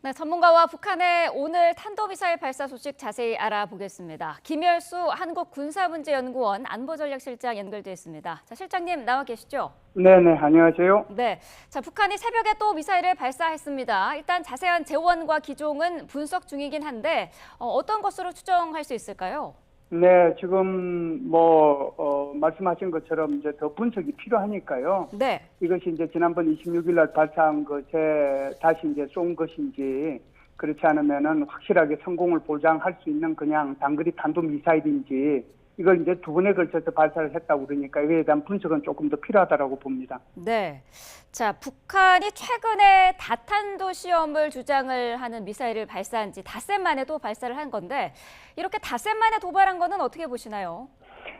네, 전문가와 북한의 오늘 탄도미사일 발사 소식 자세히 알아보겠습니다. 김열수 한국군사문제연구원 안보전략실장 연결돼 있습니다. 자, 실장님 나와 계시죠? 네네, 안녕하세요. 네, 자, 북한이 새벽에 또 미사일을 발사했습니다. 일단 자세한 재원과 기종은 분석 중이긴 한데 어떤 것으로 추정할 수 있을까요? 네, 지금 말씀하신 것처럼 이제 더 분석이 필요하니까요. 네, 이것이 이제 지난번 26일 날 발사한 것에 다시 이제 쏜 것인지, 그렇지 않으면은 확실하게 성공을 보장할 수 있는 그냥 단거리 탄도 미사일인지, 이걸 이제 두 번에 걸쳐서 발사를 했다고 그러니까 이거에 대한 분석은 조금 더 필요하다라고 봅니다. 네. 자, 북한이 최근에 다탄도 시험을 주장을 하는 미사일을 발사한 지 닷새 만에 또 발사를 한 건데 이렇게 닷새 만에 도발한 거는 어떻게 보시나요?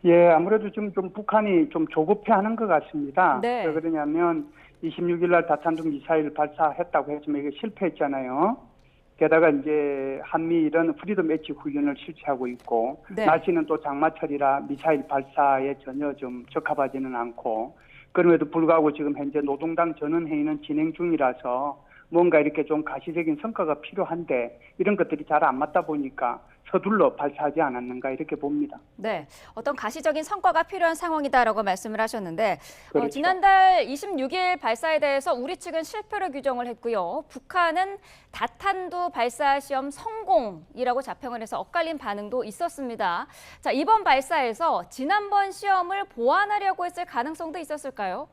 예, 아무래도 좀 북한이 좀 조급해하는 것 같습니다. 네. 왜 그러냐면 26일 날 다탄도 미사일 발사했다고 했지만 이게 실패했잖아요. 게다가 이제 한미일은 프리덤 엣지 훈련을 실시하고 있고 네. 날씨는 또 장마철이라 미사일 발사에 전혀 좀 적합하지는 않고 그럼에도 불구하고 지금 현재 노동당 전원회의는 진행 중이라서 뭔가 이렇게 좀 가시적인 성과가 필요한데 이런 것들이 잘 안 맞다 보니까 서둘러 발사하지 않았는가 이렇게 봅니다. 네, 어떤 가시적인 성과가 필요한 상황이다라고 말씀을 하셨는데 그렇죠. 지난달 26일 발사에 대해서 우리 측은 실패로 규정을 했고요. 북한은 다탄두 발사 시험 성공이라고 자평을 해서 엇갈린 반응도 있었습니다. 자, 이번 발사에서 지난번 시험을 보완하려고 했을 가능성도 있었을까요?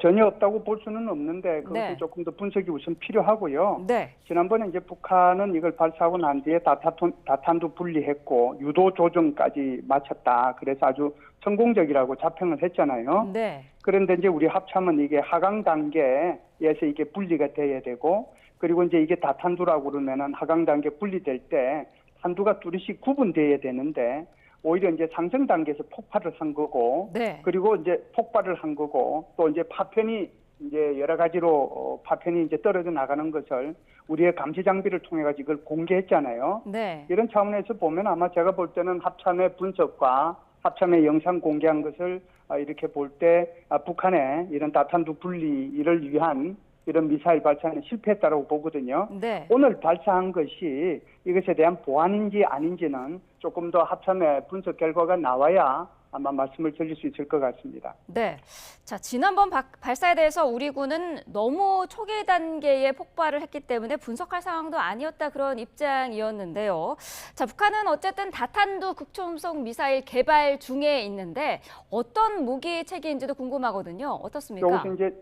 전혀 없다고 볼 수는 없는데 그것도 네. 조금 더 분석이 우선 필요하고요. 네. 지난번에 이제 북한은 이걸 발사하고 난 뒤에 다탄도 분리했고 유도 조정까지 마쳤다. 그래서 아주 성공적이라고 자평을 했잖아요. 네. 그런데 이제 우리 합참은 이게 하강 단계에서 이게 분리가 돼야 되고 그리고 이제 이게 다탄두라고 그러면은 하강 단계 분리될 때 탄두가 뚜렷이 구분돼야 되는데 오히려 이제 상승 단계에서 폭발을 한 거고, 네. 그리고 이제 폭발을 한 거고, 또 이제 파편이 이제 여러 가지로 파편이 이제 떨어져 나가는 것을 우리의 감시 장비를 통해 가지고 이걸 공개했잖아요. 네. 이런 차원에서 보면 아마 제가 볼 때는 합참의 분석과 합참의 영상 공개한 것을 이렇게 볼 때 북한의 이런 다탄두 분리를 위한 이런 미사일 발사는 실패했다고 보거든요. 네. 오늘 발사한 것이 이것에 대한 보완인지 아닌지는 조금 더 합참의 분석 결과가 나와야 아마 말씀을 드릴 수 있을 것 같습니다. 네. 자, 지난번 발사에 대해서 우리 군은 너무 초기 단계에 폭발을 했기 때문에 분석할 상황도 아니었다 그런 입장이었는데요. 자, 북한은 어쨌든 다탄두 극초음속 미사일 개발 중에 있는데 어떤 무기 체계인지도 궁금하거든요. 어떻습니까? 여기서 이제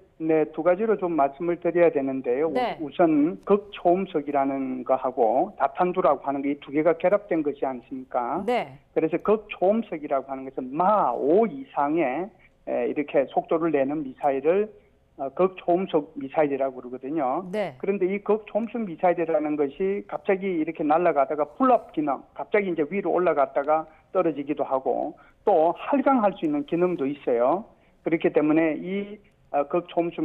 두 가지로 좀 말씀을 드려야 되는데요. 네. 우선 극초음속이라는 거하고 다탄두라고 하는 게 이 두 개가 결합된 것이 않습니까? 네. 그래서 극초음속이라고 하는 것은 마 5 이상의 이렇게 속도를 내는 미사일을 극초음속 미사일이라고 그러거든요. 네. 그런데 이 극초음속 미사일이라는 것이 갑자기 이렇게 날아가다가 풀업 기능, 갑자기 이제 위로 올라갔다가 떨어지기도 하고 또 할강할 수 있는 기능도 있어요. 그렇기 때문에 이 극초음속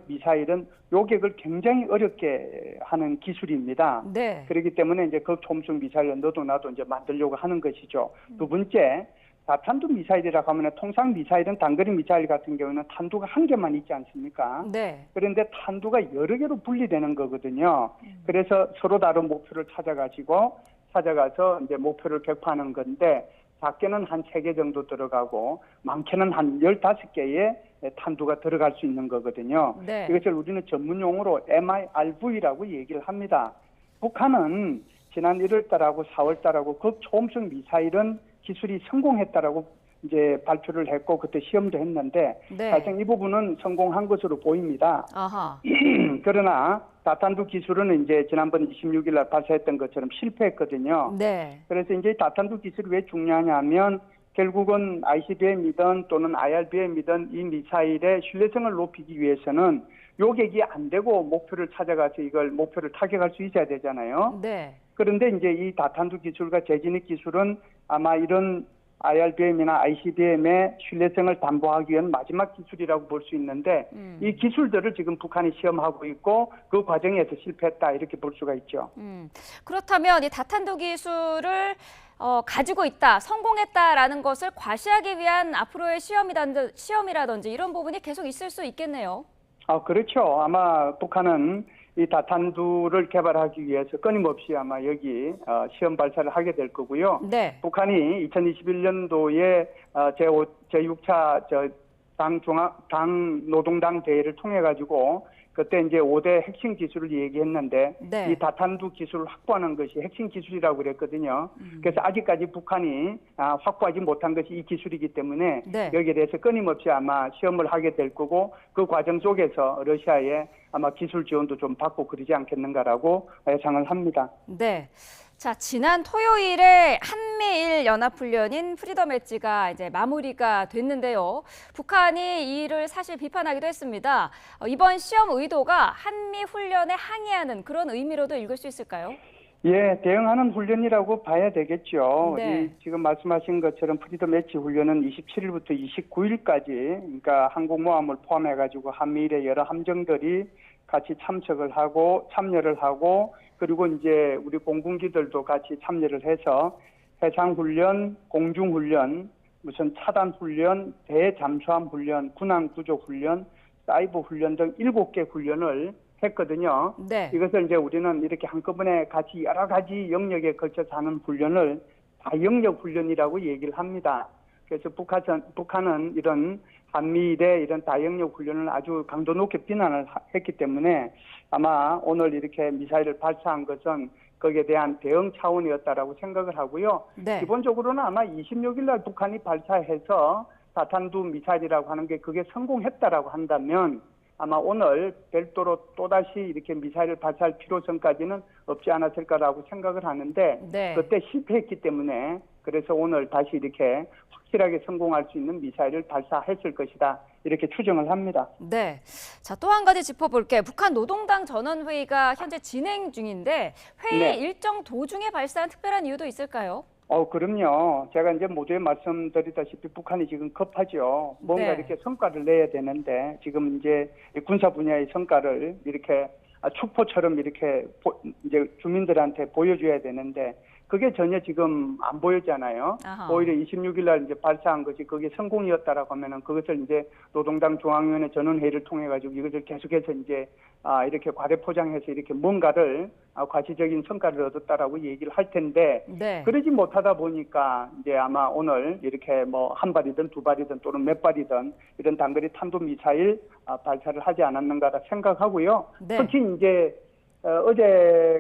미사일은 요격을 굉장히 어렵게 하는 기술입니다. 네. 그렇기 때문에 이제 극초음속 미사일을 너도 나도 이제 만들려고 하는 것이죠. 두 번째, 다탄두 미사일이라고 하면 통상 미사일은 단거리 미사일 같은 경우는 탄두가 한 개만 있지 않습니까? 네. 그런데 탄두가 여러 개로 분리되는 거거든요. 그래서 서로 다른 목표를 찾아가서 이제 목표를 격파하는 건데 작게는 한 3개 정도 들어가고 많게는 한 15개의 탄두가 들어갈 수 있는 거거든요. 네. 이것을 우리는 전문 용어로 MIRV라고 얘기를 합니다. 북한은 지난 1월 달하고 4월 달하고 극초음속 미사일은 기술이 성공했다라고 이제 발표를 했고 그때 시험도 했는데 네. 사실 이 부분은 성공한 것으로 보입니다. 아하. 그러나 다탄두 기술은 이제 지난번 26일 날 발사했던 것처럼 실패했거든요. 네. 그래서 이제 다탄두 기술이 왜 중요하냐면 결국은 ICBM이든 또는 IRBM이든 이 미사일의 신뢰성을 높이기 위해서는 요격이 안 되고 목표를 찾아가서 이걸 목표를 타격할 수 있어야 되잖아요. 네. 그런데 이제 이 다탄두 기술과 재진입 기술은 아마 이런 IRBM이나 ICBM의 신뢰성을 담보하기 위한 마지막 기술이라고 볼 수 있는데 이 기술들을 지금 북한이 시험하고 있고 그 과정에서 실패했다 이렇게 볼 수가 있죠. 그렇다면 이 다탄두 기술을 가지고 있다, 성공했다라는 것을 과시하기 위한 앞으로의 시험이라든지 이런 부분이 계속 있을 수 있겠네요. 그렇죠. 아마 북한은 이 다탄두를 개발하기 위해서 끊임없이 아마 여기 시험 발사를 하게 될 거고요. 네. 북한이 2021년도에 제6차 당 노동당 대회를 통해 가지고 그때 이제 5대 핵심 기술을 얘기했는데 네. 이 다탄두 기술을 확보하는 것이 핵심 기술이라고 그랬거든요. 그래서 아직까지 북한이 확보하지 못한 것이 이 기술이기 때문에 네. 여기에 대해서 끊임없이 아마 시험을 하게 될 거고 그 과정 속에서 러시아에 아마 기술 지원도 좀 받고 그러지 않겠는가라고 예상을 합니다. 네. 자, 지난 토요일에 한미일 연합훈련인 프리덤 엣지가 이제 마무리가 됐는데요. 북한이 이 일을 사실 비판하기도 했습니다. 이번 시험 의도가 한미 훈련에 항의하는 그런 의미로도 읽을 수 있을까요? 예, 대응하는 훈련이라고 봐야 되겠죠. 네. 지금 말씀하신 것처럼 프리덤 엣지 훈련은 27일부터 29일까지, 그러니까 항공모함을 포함해가지고 한미일의 여러 함정들이 같이 참여를 하고, 그리고 이제 우리 공군기들도 같이 참여를 해서 해상훈련, 공중훈련, 무슨 차단훈련, 대잠수함 훈련, 군함구조훈련, 사이버 훈련 등 7개 훈련을 했거든요. 네. 이것을 이제 우리는 이렇게 한꺼번에 같이 여러 가지 영역에 걸쳐서 하는 훈련을 다영역 훈련이라고 얘기를 합니다. 그래서 북한은 이런 한미일의 이런 다영역 훈련을 아주 강도 높게 비난을 했기 때문에 아마 오늘 이렇게 미사일을 발사한 것은 거기에 대한 대응 차원이었다라고 생각을 하고요. 네. 기본적으로는 아마 26일 날 북한이 발사해서 다탄두 미사일이라고 하는 게 그게 성공했다라고 한다면 아마 오늘 별도로 또다시 이렇게 미사일을 발사할 필요성까지는 없지 않았을까라고 생각을 하는데 네. 그때 실패했기 때문에 그래서 오늘 다시 이렇게 확실하게 성공할 수 있는 미사일을 발사했을 것이다. 이렇게 추정을 합니다. 네. 자, 또 한 가지 짚어볼게요. 북한 노동당 전원회의가 현재 진행 중인데 회의 네. 일정 도중에 발사한 특별한 이유도 있을까요? 그럼요. 제가 이제 모두에 말씀드리다시피 북한이 지금 급하죠. 뭔가 네. 이렇게 성과를 내야 되는데 지금 이제 군사 분야의 성과를 이렇게 축포처럼 이렇게 이제 주민들한테 보여줘야 되는데 그게 전혀 지금 안 보였잖아요. 아하. 오히려 26일 날 이제 발사한 것이 그게 성공이었다라고 하면은 그것을 이제 노동당 중앙위원회 전원회의를 통해 가지고 이것을 계속해서 이제 이렇게 과대 포장해서 이렇게 뭔가를 과시적인 성과를 얻었다라고 얘기를 할 텐데 네. 그러지 못하다 보니까 이제 아마 오늘 이렇게 뭐 한 발이든 두 발이든 또는 몇 발이든 이런 단거리 탄도 미사일 발사를 하지 않았는가라 생각하고요. 네. 특히 이제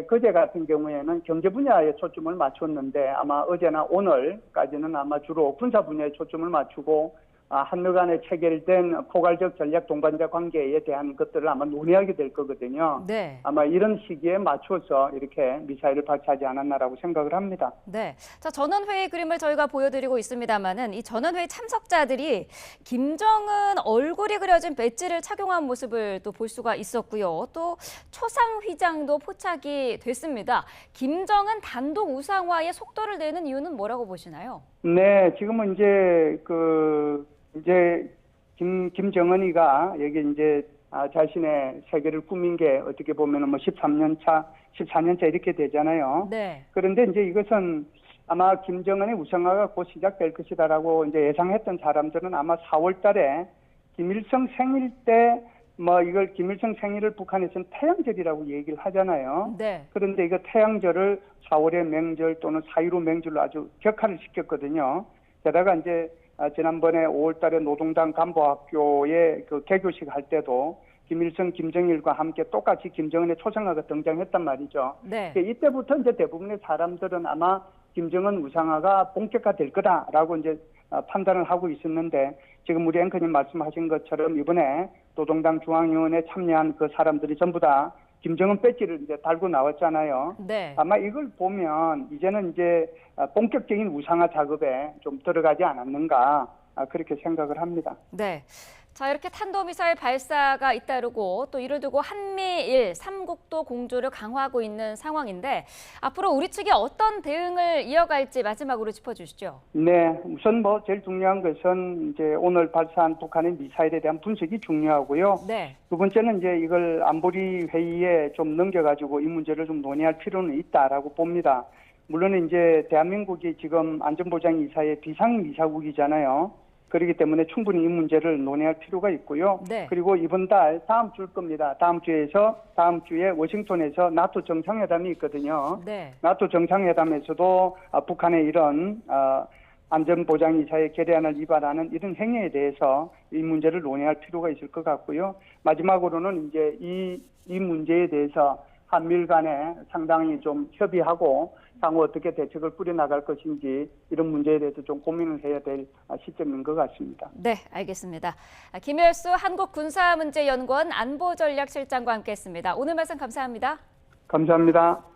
그제 같은 경우에는 경제 분야에 초점을 맞췄는데 아마 어제나 오늘까지는 아마 주로 군사 분야에 초점을 맞추고 한미 간에 체결된 포괄적 전략 동반자 관계에 대한 것들을 아마 논의하게 될 거거든요. 네. 아마 이런 시기에 맞춰서 이렇게 미사일을 발사하지 않았나라고 생각을 합니다. 네. 자, 전원회의 그림을 저희가 보여드리고 있습니다만은 이 전원회의 참석자들이 김정은 얼굴이 그려진 배지를 착용한 모습을 또 볼 수가 있었고요. 또 초상 휘장도 포착이 됐습니다. 김정은 단독 우상화의 속도를 내는 이유는 뭐라고 보시나요? 네, 지금은 이제 김정은이가 여기 이제 자신의 세계를 꾸민 게 어떻게 보면은 뭐 14년차 이렇게 되잖아요. 네. 그런데 이제 이것은 아마 김정은의 우상화가 곧 시작될 것이다라고 이제 예상했던 사람들은 아마 4월 달에 김일성 생일 때 뭐 이걸 김일성 생일을 북한에서는 태양절이라고 얘기를 하잖아요. 네. 그런데 이거 태양절을 4월의 명절 또는 4.15 명절로 아주 격화를 시켰거든요. 게다가 이제 지난번에 5월 달에 노동당 간부학교에 그 개교식 할 때도 김일성, 김정일과 함께 똑같이 김정은의 초상화가 등장했단 말이죠. 네. 이때부터 이제 대부분의 사람들은 아마 김정은 우상화가 본격화될 거다라고 이제 판단을 하고 있었는데 지금 우리 앵커님 말씀하신 것처럼 이번에 노동당 중앙위원회에 참여한 그 사람들이 전부 다 김정은 배지를 이제 달고 나왔잖아요. 네. 아마 이걸 보면 이제는 이제 본격적인 우상화 작업에 좀 들어가지 않았는가 그렇게 생각을 합니다. 네. 자, 이렇게 탄도미사일 발사가 잇따르고 또 이를 두고 한미일 3국도 공조를 강화하고 있는 상황인데 앞으로 우리 측이 어떤 대응을 이어갈지 마지막으로 짚어주시죠. 네, 우선 뭐 제일 중요한 것은 이제 오늘 발사한 북한의 미사일에 대한 분석이 중요하고요. 네. 두 번째는 이제 이걸 안보리 회의에 좀 넘겨가지고 이 문제를 좀 논의할 필요는 있다라고 봅니다. 물론 이제 대한민국이 지금 안전보장이사의 비상이사국이잖아요. 그렇기 때문에 충분히 이 문제를 논의할 필요가 있고요. 네. 그리고 이번 달 다음 주일 겁니다. 다음 주에 워싱턴에서 나토 정상회담이 있거든요. 네. 나토 정상회담에서도 북한의 이런 안전보장이사의 결의안을 위반하는 이런 행위에 대해서 이 문제를 논의할 필요가 있을 것 같고요. 마지막으로는 이제 이 문제에 대해서 한미일 간에 상당히 좀 협의하고 향후 어떻게 대책을 꾸려나갈 것인지 이런 문제에 대해서 좀 고민을 해야 될 시점인 것 같습니다. 네, 알겠습니다. 김열수 한국군사문제연구원 안보전략실장과 함께했습니다. 오늘 말씀 감사합니다. 감사합니다.